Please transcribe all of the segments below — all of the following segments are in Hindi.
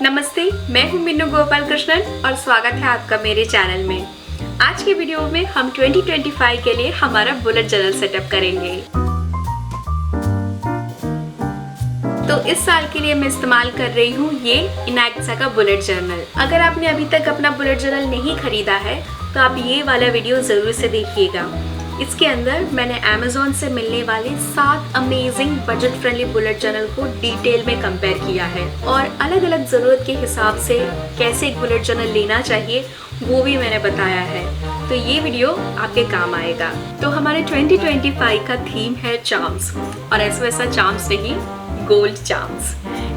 नमस्ते, मैं हूं मीनू गोपाल कृष्णन और स्वागत है आपका मेरे चैनल में। आज के वीडियो में हम 2025 के लिए हमारा बुलेट जर्नल सेटअप करेंगे। तो इस साल के लिए मैं इस्तेमाल कर रही हूँ ये इनैक्सा का बुलेट जर्नल। अगर आपने अभी तक अपना बुलेट जर्नल नहीं खरीदा है तो आप ये वाला वीडियो जरूर से देखिएगा। इसके अंदर मैंने Amazon से मिलने वाले 7 amazing budget friendly bullet journal को डिटेल में कंपेयर किया है और अलग अलग ज़रूरत के हिसाब से कैसे एक बुलेट जर्नल लेना चाहिए वो भी मैंने बताया है। तो ये वीडियो आपके काम आएगा। तो हमारे 2025 का थीम है चार्म्स, और ऐसा वैसा चार्म्स नहीं, गोल्ड चार्म्स।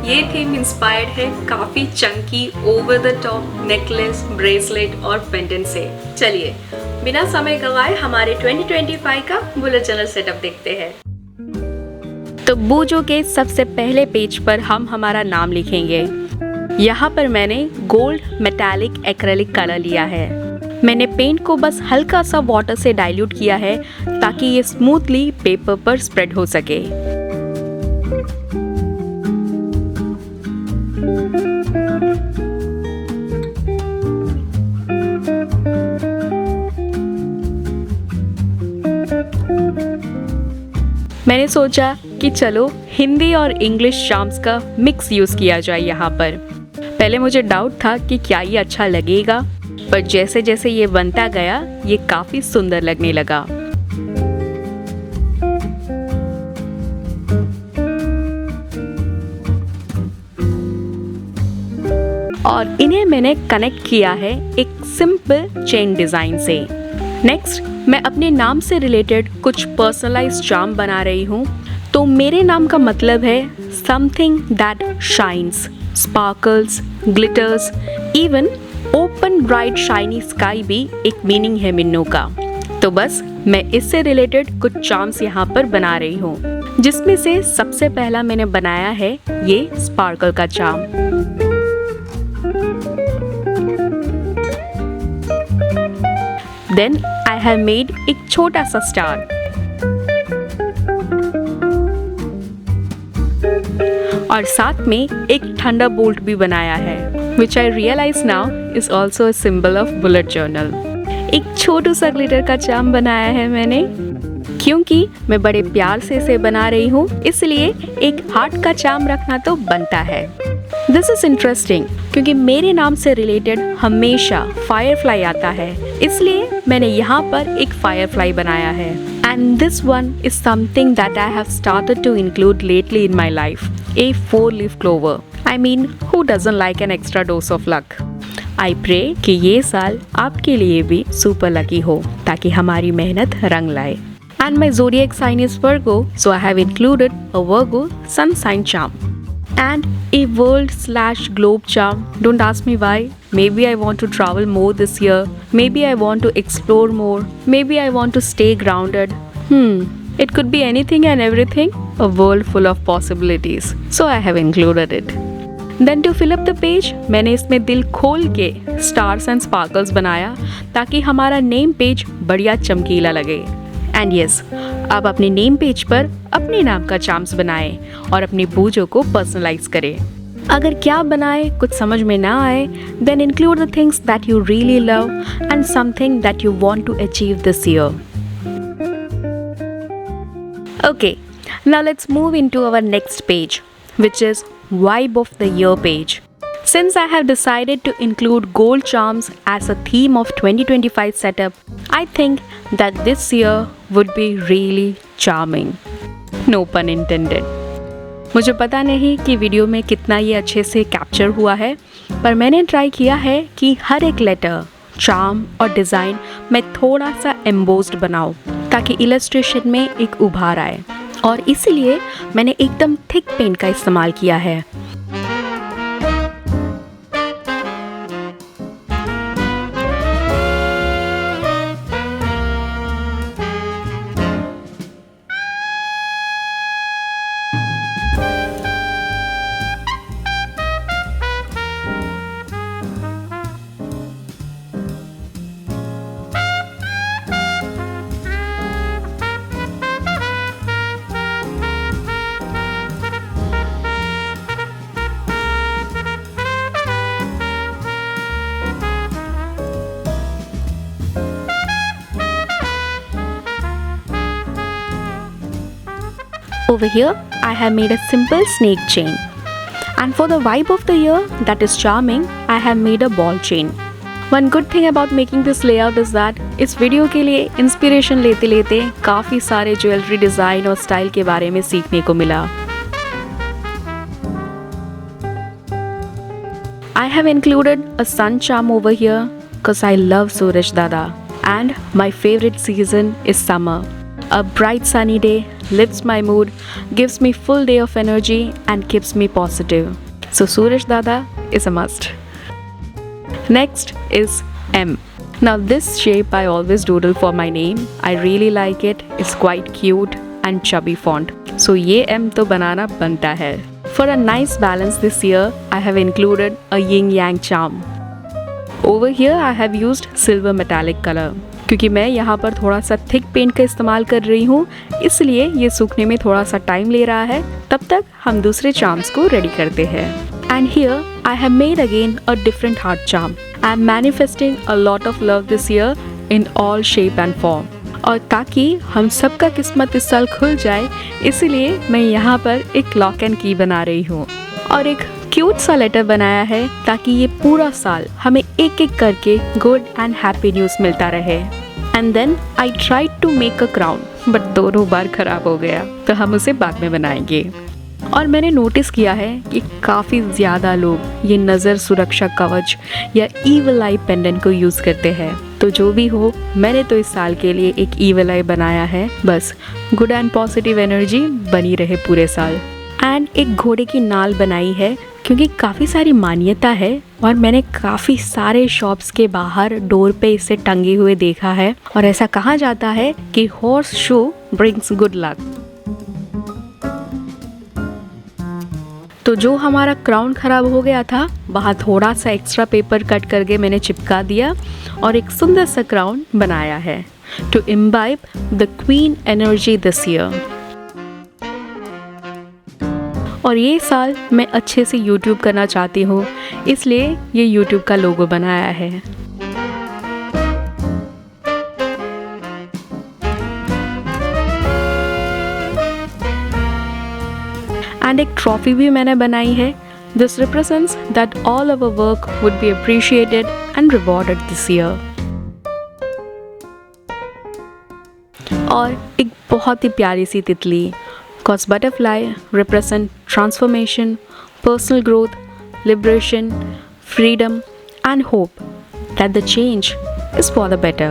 ये थीम इंस्पायर्ड है काफ़ी Chunky over the top necklace, bracelet और पेंडेंट से। चलिए बिना समय गवाए हमारे 2025 का बुलेट जर्नल सेटअप देखते हैं। तो बूजो के सबसे पहले पेज पर हम हमारा नाम लिखेंगे। यहाँ पर मैंने गोल्ड मेटालिक एक्रेलिक कलर लिया है। मैंने पेंट को बस हल्का सा वाटर से डाइल्यूट किया है ताकि ये स्मूथली पेपर पर स्प्रेड हो सके। मैंने सोचा कि चलो हिंदी और इंग्लिश चार्म्स का मिक्स यूज़ किया जाए यहाँ पर। पहले मुझे डाउट था कि क्या ये अच्छा लगेगा, पर जैसे जैसे ये बनता गया ये काफ़ी सुंदर लगने लगा। और इन्हें मैंने कनेक्ट किया है एक सिंपल चेन डिज़ाइन से। नेक्स्ट मैं अपने नाम से रिलेटेड कुछ पर्सनलाइज्ड चार्म बना रही हूँ। तो मेरे नाम का मतलब है something that shines, sparkles, glitters, even open bright shiny sky भी एक मीनिंग है मिन्नू का। तो बस मैं इससे रिलेटेड कुछ चार्म्स यहाँ पर बना रही हूँ, जिसमें से सबसे पहला मैंने बनाया है ये स्पार्कल का charm. Then I have made एक छोटा सा स्टार और साथ में एक थंडरबोल्ट भी बनाया है, which I realize now is also a symbol of bullet journal। एक छोटू सा ग्लिटर का चार्म बनाया है मैंने, क्योंकि मैं बड़े प्यार से इसे बना रही हूँ, इसलिए एक हार्ट का चार्म रखना तो बनता है। दिस इज इंटरेस्टिंग क्योंकि मेरे नाम से रिलेटेड हमेशा फायरफ्लाई आता है, इसलिए मैंने यहाँ पर एक फायरफ्लाई बनाया है। And this one is something that I have started to include lately in my life, a 4-leaf clover. I mean who doesn't like an extra dose of luck. I pray कि ये साल आपके लिए भी सुपर लकी हो ताकि हमारी मेहनत रंग लाए। And my zodiac sign is Virgo, so I have included a Virgo sun sign charm and a world/globe charm. Don't ask me why. Maybe I want to travel more this year. Maybe I want to explore more. Maybe I want to stay grounded. It could be anything and everything. A world full of possibilities. So I have included it. Then to fill up the page, मैंने इसमें दिल खोल के stars and sparkles बनाया ताकि हमारा नेम पेज बढ़िया चमकीला लगे। एंड यस, आप अपने नेम पेज पर अपने नाम का चार्म्स बनाएं और अपनी बूजो को पर्सनलाइज करें। अगर क्या बनाए कुछ समझ में ना आए, then include the things that you really love and something that you want to achieve this year. Okay, now let's move into our next page, which is Vibe of the Year page. Since I have decided to include gold charms as a theme of 2025 setup, I think that this year would be really charming. No pun intended. मुझे पता नहीं कि वीडियो में कितना ये अच्छे से कैप्चर हुआ है, पर मैंने ट्राई किया है कि हर एक लेटर, चार्म और डिज़ाइन मैं थोड़ा सा एम्बोस्ड बनाऊं ताकि इलस्ट्रेशन में एक उभार आए, और इसीलिए मैंने एकदम थिक पेंट का इस्तेमाल किया है। Over here, I have made a simple snake chain. And for the vibe of the year that is charming, I have made a ball chain. One good thing about making this layout is that इस वीडियो के लिए इंस्पिरेशन लेते लेते काफ़ी सारे ज्वेलरी डिज़ाइन और स्टाइल के बारे में सीखने को मिला. I have included a sun charm over here because I love Suraj Dada and my favorite season is summer. A bright sunny day lifts my mood, gives me full day of energy and keeps me positive. So Suraj Dada is a must. Next is M. Now this shape I always doodle for my name. I really like it. It's quite cute and chubby font. So ये M तो बनाना बनता है. For a nice balance this year, I have included a yin yang charm. Over here I have used silver metallic color. क्योंकि मैं यहाँ पर थोड़ा सा थिक पेंट का इस्तेमाल कर रही हूँ, इसलिए ये सूखने में थोड़ा सा टाइम ले रहा है. तब तक हम दूसरे चार्म्स को रेडी करते हैं. And here I have made again a different heart charm. I am manifesting a lot of love this year in all shape and form. और ताकि हम सबका किस्मत इस साल खुल जाए, इसलिए मैं यहाँ पर एक लॉक एंड की बना रही हूँ और एक क्यूट सा लेटर बनाया है ताकि ये पूरा साल हमें एक एक करके गुड एंड हैप्पी न्यूज़ मिलता रहे. And then I tried to make a crown but दोनों बार खराब हो गया, तो हम उसे बाद में बनाएंगे. और मैंने नोटिस किया है कि काफ़ी ज़्यादा लोग ये नज़र सुरक्षा कवच या ईवल आई पेंडेंट को यूज़ करते हैं. तो जो भी हो, मैंने तो इस साल के लिए एक ईवल आई बनाया है. बस गुड एंड पॉजिटिव एनर्जी बनी रहे पूरे साल. एंड एक घोड़े की नाल बनाई है क्योंकि काफ़ी सारी मान्यता है और मैंने काफ़ी सारे शॉप्स के बाहर डोर पे इसे टंगे हुए देखा है. और ऐसा कहा जाता है कि horse shoe brings good luck. तो जो हमारा क्राउन खराब हो गया था, वहाँ थोड़ा सा एक्स्ट्रा पेपर कट करके मैंने चिपका दिया और एक सुंदर सा क्राउन बनाया है to imbibe the queen energy this year. और ये साल मैं अच्छे से YouTube करना चाहती हूँ, इसलिए ये YouTube का लोगो बनाया है. एंड एक ट्रॉफी भी मैंने बनाई है. This represents that all our work would be appreciated and rewarded this year. और एक बहुत ही प्यारी सी तितली, because butterfly represent transformation, personal growth, liberation, freedom and hope that the change is for the better.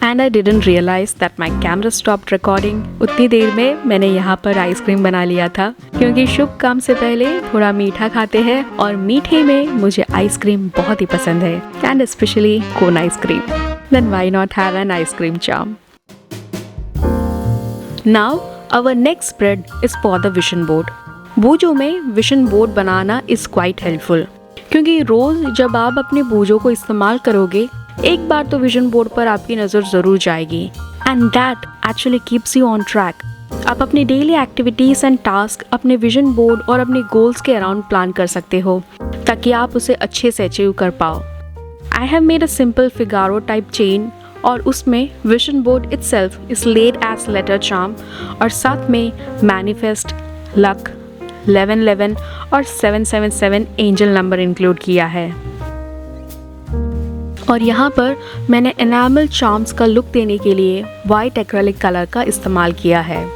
And I didn't realize that my camera stopped recording. उतनी देर में मैंने यहाँ पर आइसक्रीम बना लिया था क्योंकि शुभ काम से पहले थोड़ा मीठा खाते हैं और मीठे में मुझे आइसक्रीम बहुत ही पसंद है, and especially cone ice cream. Then why not have an ice cream charm? Now our next spread is for the vision board. बूजों में vision board banana is quite helpful क्योंकि रोज जब आप अपने बूजों को इस्तेमाल करोगे, एक बार तो विजन बोर्ड पर आपकी नज़र ज़रूर जाएगी. And that actually keeps you on track. आप अपनी डेली एक्टिविटीज़ एंड टास्क अपने विजन बोर्ड और अपने गोल्स के अराउंड प्लान कर सकते हो ताकि आप उसे अच्छे से अचीव कर पाओ. I have made a simple Figaro type chain और उसमें vision board itself is laid as letter charm और साथ में manifest, luck, 1111 और 777 एंजल नंबर इंक्लूड किया है. और यहाँ पर मैंने एनामल चार्म्स का लुक देने के लिए वाइट एक्रेलिक कलर का इस्तेमाल किया है.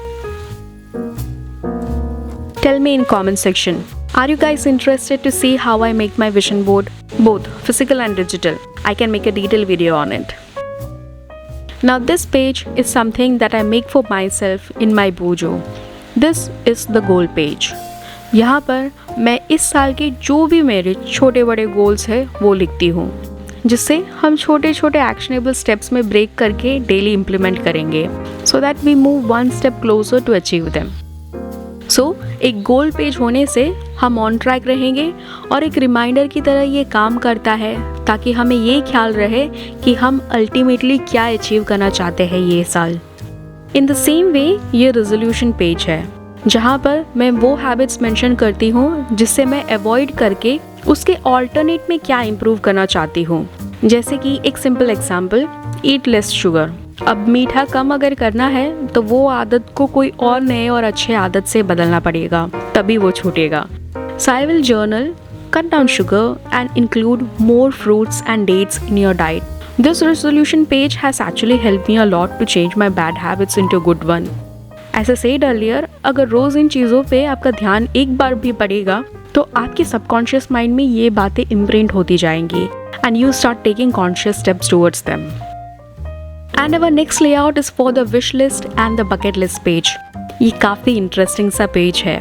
Tell me in comment section, are you guys interested to see how I make my vision board? Both physical and digital. I can make a detailed video on it. Now this page is something that I make for myself in my Bujo. This is the goal page. यहाँ पर मैं इस साल के जो भी मेरे छोटे बड़े गोल्स हैं वो लिखती हूँ, जिससे हम छोटे छोटे एक्शनेबल स्टेप्स में ब्रेक करके डेली इम्प्लीमेंट करेंगे so that we move one step closer to achieve them. एक गोल पेज होने से हम ऑन ट्रैक रहेंगे और एक रिमाइंडर की तरह ये काम करता है ताकि हमें ये ख्याल रहे कि हम अल्टीमेटली क्या अचीव करना चाहते हैं ये साल. इन द सेम वे ये रेजोल्यूशन पेज है जहाँ पर मैं वो हैबिट्स मेंशन करती हूँ जिससे मैं अवॉइड करके उसके ऑल्टरनेट में क्या इम्प्रूव करना चाहती हूँ. जैसे कि एक simple example, eat less sugar. अब मीठा कम अगर करना है तो वो आदत को कोई और नए और अच्छे आदत से बदलना पड़ेगा, तभी वो छूटेगा. So I will journal, cut down sugar and include more fruits and dates in your diet. This resolution page has actually helped me a lot to change my bad habits into good one. As I said earlier, अगर रोज इन चीज़ों पे आपका ध्यान एक बार भी पड़ेगा तो आपके सबकॉन्शियस माइंड में ये बातें इम्प्रिंट होती जाएंगी and you start taking conscious steps towards them. And our next layout is for the wish list and the bucket list page. ये काफ़ी इंटरेस्टिंग सा पेज है.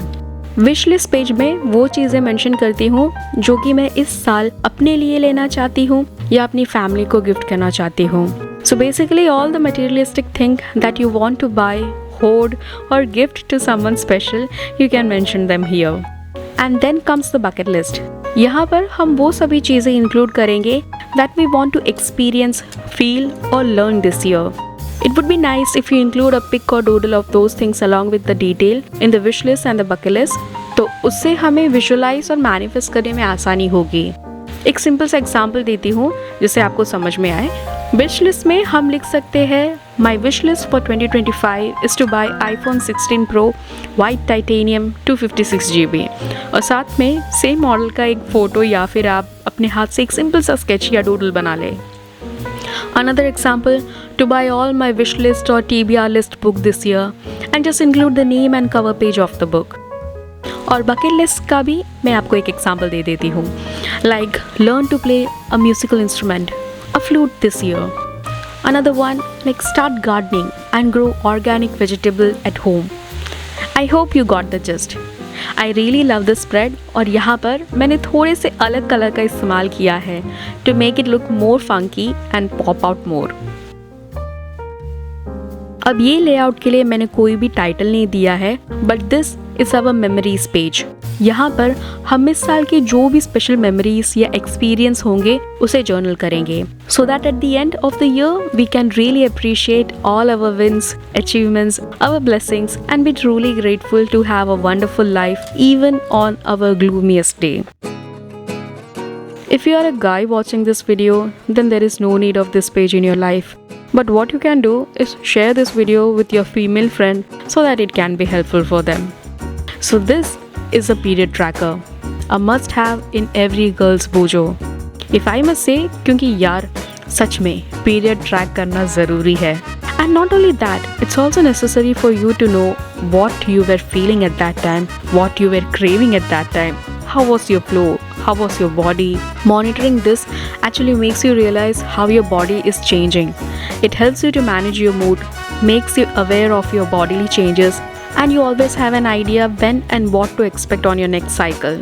विश लिस्ट पेज में वो चीज़ें मेंशन करती हूँ जो कि मैं इस साल अपने लिए लेना चाहती हूँ या अपनी फैमिली को गिफ्ट करना चाहती हूँ. So basically all the materialistic thing that you want to buy, hoard or gift to someone special, you can mention them here. And then comes the bucket list. यहाँ पर हम वो सभी चीज़ें इंक्लूड करेंगे that we want to experience, feel or learn this year. It would be nice if you include a pic or doodle of those things along with the detail in the wish list and the bucket list. तो उससे हमें विजुअलाइज और मैनिफेस्ट करने में आसानी होगी. एक सिंपल सा एग्जाम्पल देती हूँ जिससे आपको समझ में आए. विश लिस्ट में हम लिख सकते हैं My wish list for 2025 is to buy iPhone 16 Pro White Titanium 256 GB और साथ में सेम मॉडल का एक फ़ोटो या फिर आप अपने हाथ से एक सिंपल सा स्केच या डूडल बना लें. Another example, to buy all my wish list or TBR list book this year and just include the name and cover page of the book. और bucket list का भी मैं आपको एक एग्जाम्पल दे देती हूँ. Like learn to play a musical instrument, a flute this year. Another one, like start gardening and grow organic vegetable at home. I hope you got the gist. I really love this spread और यहाँ पर मैंने थोड़े से अलग कलर का इस्तेमाल किया है to make it look more funky and pop out more. अब ये लेआउट के लिए मैंने कोई भी टाइटल नहीं दिया है, but this is our memories page. यहाँ पर हम इस साल के जो भी स्पेशल मेमोरीज या एक्सपीरियंस होंगे उसे जर्नल करेंगे, so that at the end of the year we can really appreciate all our wins, achievements, our blessings and be truly grateful to have a wonderful life even on our gloomiest day. If you are a guy watching this video, then there is no need of this page in your life. But what you can do is share this video with your female friend so that it can be helpful for them. So this is a period tracker, a must have in every girl's bojo. If I must say, क्योंकि यार सच में period track करना ज़रूरी है. And not only that, it's also necessary for you to know what you were feeling at that time, what you were craving at that time. How was your flow? How was your body? Monitoring this actually makes you realize how your body is changing. It helps you to manage your mood, makes you aware of your bodily changes, and you always have an idea when and what to expect on your next cycle.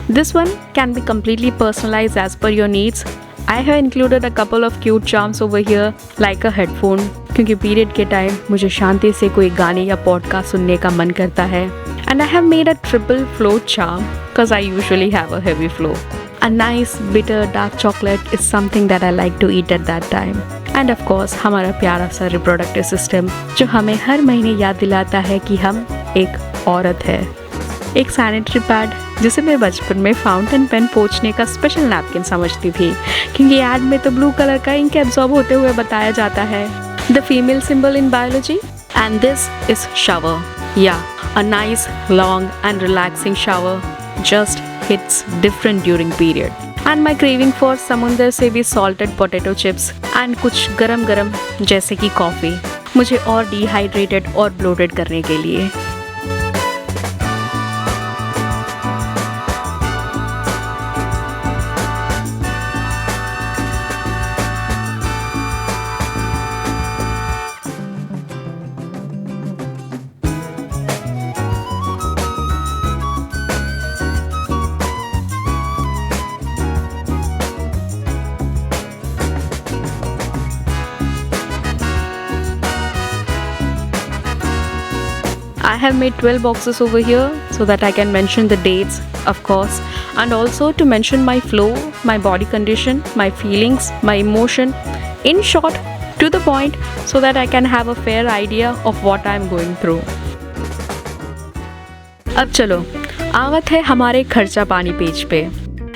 This one can be completely personalized as per your needs. I have included a couple of cute charms over here like a headphone, क्योंकि पीरियड के टाइम मुझे शांति से कोई गाने या पॉडकास्ट सुनने का मन करता है. And I have made a triple flow charm because I usually have a heavy flow. A nice bitter dark chocolate is something that I like to eat at that time. And of course हमारा प्यारा सा reproductive system जो हमें हर महीने याद दिलाता है कि हम एक औरत है. एक सैनिटरी पैड जिसे मैं बचपन में फाउंटेन पेन पोंछने का स्पेशल नैपकिन समझती थी, क्योंकि ऐड में तो ब्लू कलर का इंक एब्जॉर्ब होते हुए बताया जाता है. The female symbol in biology, and this is shower. Yeah, a nice, long and relaxing shower just hits different during period. And my craving for समुंदर से भी salted potato chips and कुछ गरम गरम जैसे कि कॉफ़ी मुझे और डिहाइड्रेटेड और ब्लोटेड करने के लिए. I have made 12 boxes over here so that I can mention the dates, of course, and also to mention my flow, my body condition, my feelings, my emotion, in short, to the point, so that I can have a fair idea of what I am going through. अब चलो आवत है हमारे खर्चा पानी पेज पे.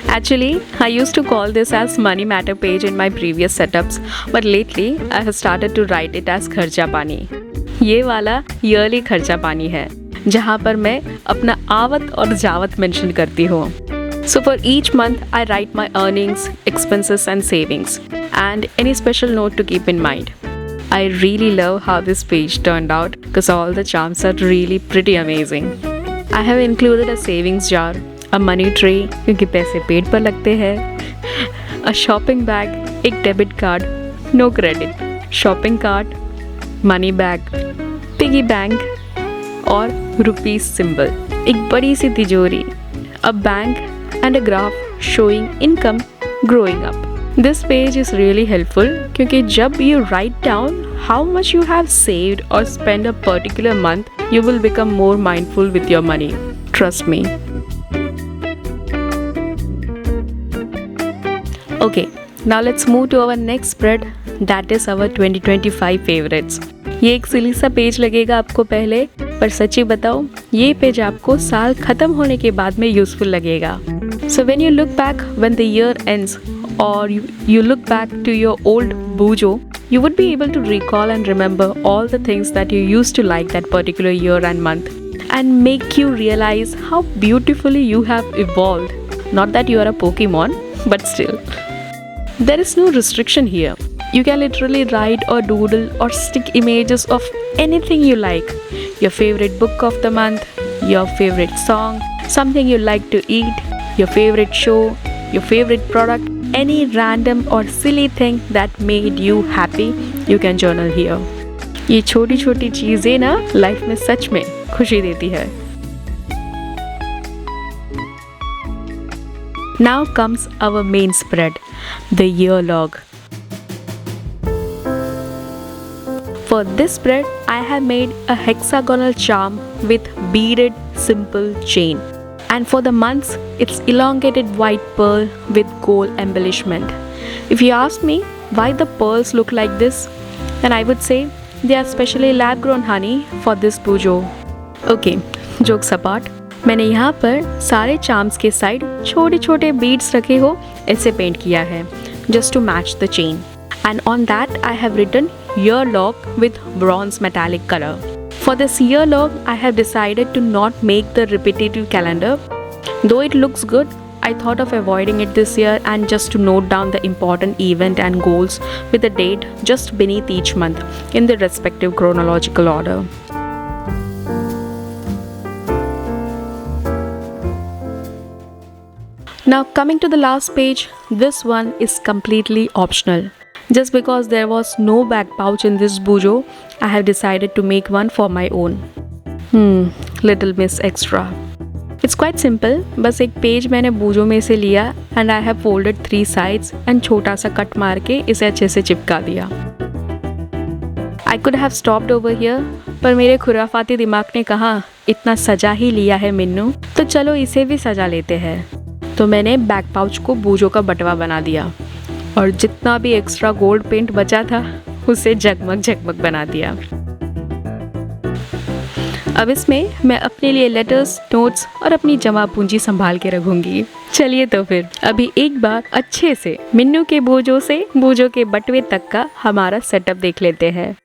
Actually, I used to call this as money matter page in my previous setups, but lately I have started to write it as खर्चा पानी। ये वाला yearly खर्चा पानी है, जहाँ पर मैं अपना आवत और जावत मेंशन करती हूँ। So for each month, I write my earnings, expenses and savings, and any special note to keep in mind. I really love how this page turned out because all the charms are really pretty amazing. I have included a savings jar, a money tray क्योंकि पैसे पेट पर लगते हैं, a shopping bag, एक debit card, no credit, shopping cart, money bag, piggy bank और rupees symbol, एक बड़ी सी तिजोरी, a bank and a graph showing income growing up. This page is really helpful क्योंकि जब you write down how much you have saved or spent a particular month, you will become more mindful with your money. Trust me. Okay, now let's move to our next spread, that is our 2025 favorites. ये एक सिली सा पेज लगेगा आपको पहले, पर सच्ची बताओ ये पेज आपको साल खत्म होने के बाद में यूजफुल लगेगा. So when you look back when the year ends or you look back to your old bujo, you would be able to recall and remember all the things that you used to like that particular year and month and make you realize how beautifully you have evolved. Not that you are a Pokemon, but still. There is no restriction here. You can literally write or doodle or stick images of anything you like. Your favorite book of the month, your favorite song, something you like to eat, your favorite show, your favorite product, any random or silly thing that made you happy, you can journal here. ये छोटी छोटी चीज़ें ना लाइफ में सच में खुशी देती है. Now comes our main spread, the year log. For this spread, I have made a hexagonal charm with beaded simple chain. And for the months, it's elongated white pearl with gold embellishment. If you ask me why the pearls look like this, then I would say they are specially lab grown honey for this bujo. Okay, jokes apart, मैंने यहाँ पर सारे चार्म्स के साइड छोटे छोटे बीड्स रखे हो ऐसे पेंट किया है, just to match the chain. And on that I have written year log with bronze metallic color. For this year log, I have decided to not make the repetitive calendar. Though it looks good, I thought of avoiding it this year and just to note down the important event and goals with a date just beneath each month in the respective chronological order. Now coming to the last page, this one is completely optional. Just because there was no back pouch in this bujo, I have decided to make one for my own. Little Miss Extra. It's quite simple. बस एक पेज मैंने बुजो में से लिया and I have folded 3 sides and छोटा सा कट मार के इसे अच्छे से चिपका दिया. I could have stopped over here, पर मेरे खुराफाती दिमाग ने कहा इतना सजा ही लिया है मिन्नू, तो चलो इसे भी सजा लेते हैं. तो मैंने बैक पाउच को बुजो का बटवा बना दिया और जितना भी एक्स्ट्रा गोल्ड पेंट बचा था उसे जगमग जगमग बना दिया. अब इसमें मैं अपने लिए लेटर्स, नोट्स और अपनी जमा पूंजी संभाल के रखूंगी. चलिए तो फिर अभी एक बार अच्छे से मिन्नू के बुजो से बुजो के बटवे तक का हमारा सेटअप देख लेते हैं.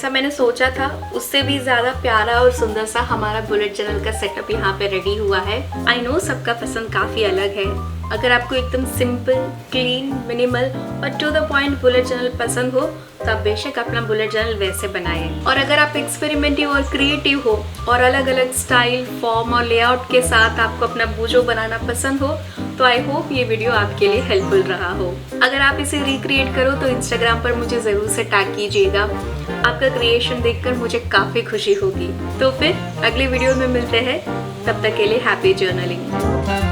जैसा मैंने सोचा था उससे भी ज़्यादा प्यारा और सुंदर सा हमारा बुलेट जर्नल का सेटअप यहाँ पे रेडी हुआ है। आई नो सबका पसंद काफ़ी अलग है। अगर आपको एकदम सिंपल, क्लीन, मिनिमल और to the point bullet journal पसंद हो तो आप बेशक अपना बुलेट जर्नल वैसे बनाएं। और अगर आप एक्सपेरिमेंटिव और क्रिएटिव हो और अलग अलग स्टाइल, फॉर्म और लेआउट के साथ आपको अपना बुजो बनाना पसंद हो तो आई होप ये वीडियो आपके लिए हेल्पफुल रहा हो। अगर आप इसे रिक्रिएट करो तो इंस्टाग्राम पर मुझे ज़रूर से टैग कीजिएगा। आपका क्रिएशन देखकर मुझे काफ़ी खुशी होगी। तो फिर अगले वीडियो में मिलते हैं, तब तक के लिए हैप्पी जर्नलिंग।